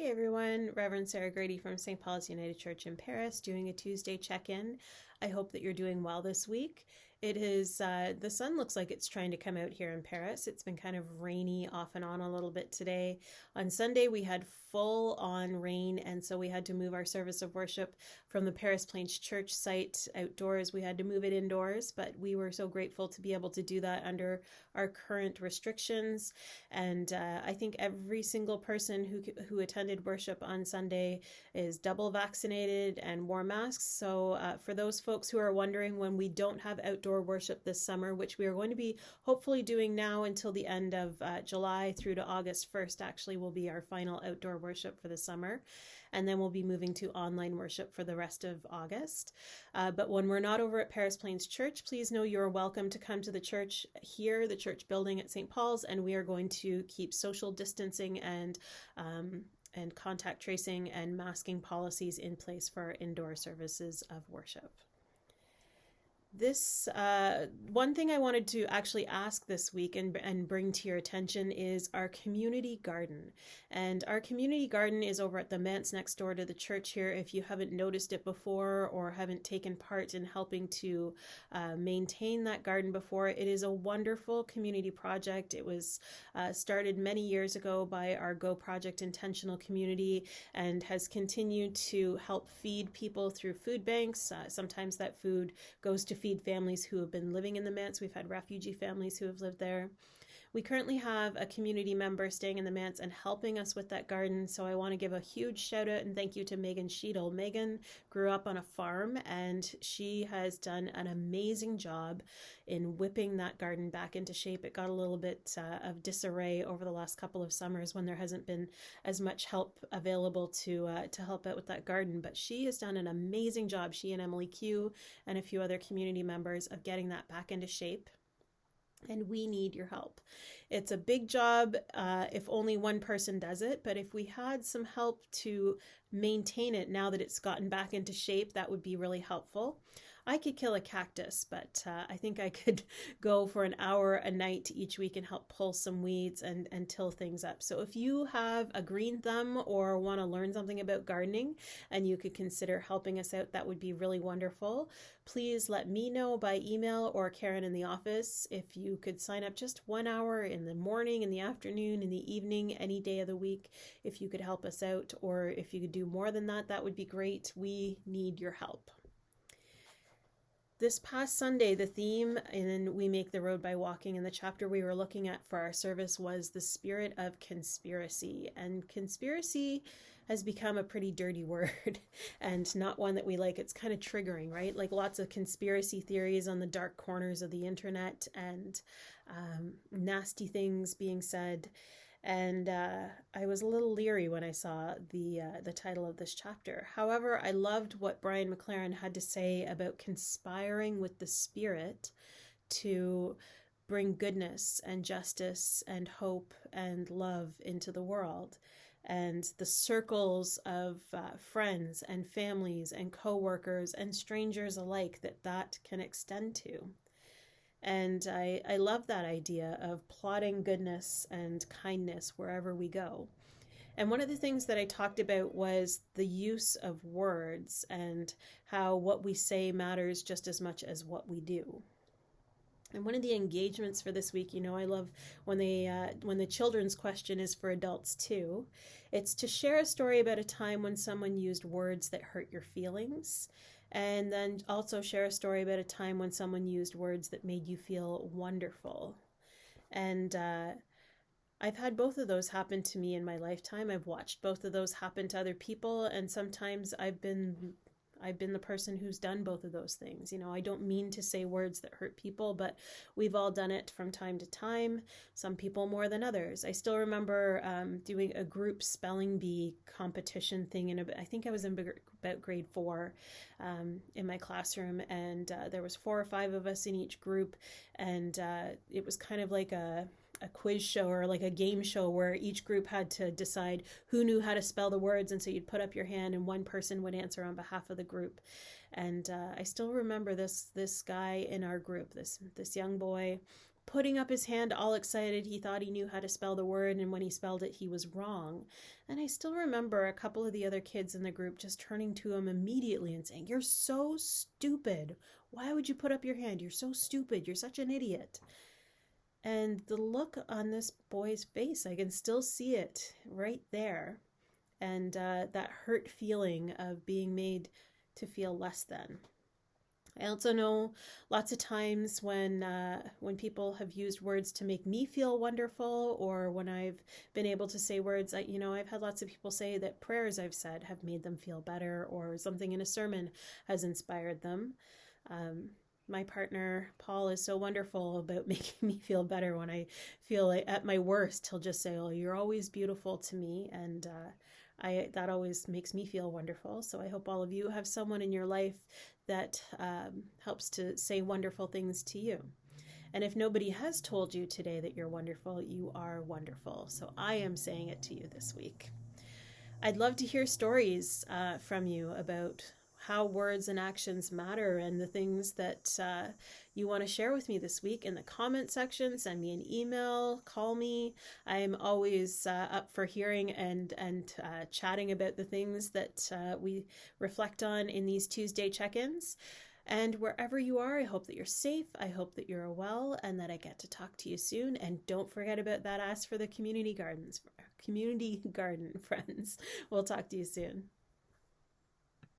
Hey everyone, Reverend Sarah Grady from St. Paul's United Church in Paris doing a Tuesday check-in. I hope that you're doing well this week. It is, the sun looks like it's trying to come out here in Paris. It's been kind of rainy off and on a little bit today. On Sunday we had full on rain, and so we had to move our service of worship from the Paris Plains Church site outdoors. We had to move it indoors, but we were so grateful to be able to do that under our current restrictions. And I think every single person who attended worship on Sunday is double vaccinated and wore masks. So for those folks who are wondering, when we don't have outdoor worship this summer, which we are going to be hopefully doing now until the end of July through to August 1st, actually will be our final outdoor worship for the summer. And then we'll be moving to online worship for the rest of August. But when we're not over at Paris Plains Church, please know you're welcome to come to the church here, the church building at St. Paul's, and we are going to keep social distancing and contact tracing and masking policies in place for our indoor services of worship. This one thing I wanted to actually ask this week and bring to your attention is our community garden. And our community garden is over at the manse next door to the church here. If you haven't noticed it before or haven't taken part in helping to maintain that garden before, it is a wonderful community project. It was started many years ago by our Go Project Intentional community and has continued to help feed people through food banks. Sometimes that food goes to feed families who have been living in the manse. We've had refugee families who have lived there. We currently have a community member staying in the manse and helping us with that garden, so I want to give a huge shout out and thank you to Megan Sheedle. Megan grew up on a farm and she has done an amazing job in whipping that garden back into shape. It got a little bit of disarray over the last couple of summers when there hasn't been as much help available to help out with that garden, but she has done an amazing job, she and Emily Q and a few other community members, of getting that back into shape. And we need your help. It's a big job if only one person does it, but if we had some help to maintain it now that it's gotten back into shape, that would be really helpful. I could kill a cactus, but I think I could go for an hour a night each week and help pull some weeds and till things up. So if you have a green thumb or want to learn something about gardening and you could consider helping us out, that would be really wonderful. Please let me know by email or Karen in the office if you could sign up just 1 hour in the morning, in the afternoon, in the evening, any day of the week. If you could help us out, or if you could do more than that, that would be great. We need your help. This past Sunday, the theme in We Make the Road by Walking, in the chapter we were looking at for our service, was the spirit of conspiracy. And conspiracy has become a pretty dirty word and not one that we like. It's kind of triggering, right? Like lots of conspiracy theories on the dark corners of the internet and nasty things being said. And I was a little leery when I saw the title of this chapter. However, I loved what Brian McLaren had to say about conspiring with the Spirit to bring goodness and justice and hope and love into the world. And the circles of friends and families and co-workers and strangers alike that can extend to. And I love that idea of plotting goodness and kindness wherever we go. And one of the things that I talked about was the use of words and how what we say matters just as much as what we do. And one of the engagements for this week, I love when the children's question is for adults too. It's to share a story about a time when someone used words that hurt your feelings. And then also share a story about a time when someone used words that made you feel wonderful. And I've had both of those happen to me in my lifetime. I've watched both of those happen to other people, and sometimes I've been the person who's done both of those things. I don't mean to say words that hurt people, but we've all done it from time to time, some people more than others. I still remember doing a group spelling bee competition thing, I think I was in about grade 4 in my classroom, and there was 4 or 5 of us in each group, and it was kind of like a quiz show or like a game show where each group had to decide who knew how to spell the words, and so you'd put up your hand and one person would answer on behalf of the group. And I still remember this guy in our group, this young boy putting up his hand all excited. He thought he knew how to spell the word, and when he spelled it, he was wrong. And I still remember a couple of the other kids in the group just turning to him immediately and saying, "You're so stupid. Why would you put up your hand? You're so stupid. You're such an idiot." And the look on this boy's face, I can still see it right there. And that hurt feeling of being made to feel less than. I also know lots of times when people have used words to make me feel wonderful, or when I've been able to say words, I've had lots of people say that prayers I've said have made them feel better, or something in a sermon has inspired them. My partner, Paul, is so wonderful about making me feel better when I feel like at my worst. He'll just say, "Oh, you're always beautiful to me," and that always makes me feel wonderful. So I hope all of you have someone in your life that helps to say wonderful things to you. And if nobody has told you today that you're wonderful, you are wonderful. So I am saying it to you this week. I'd love to hear stories from you about how words and actions matter, and the things that you want to share with me this week in the comment section. Send me an email, call me. I'm always up for hearing and chatting about the things that we reflect on in these Tuesday check-ins. And wherever you are, I hope that you're safe. I hope that you're well, and that I get to talk to you soon. And don't forget about that ask for the community garden, friends. We'll talk to you soon.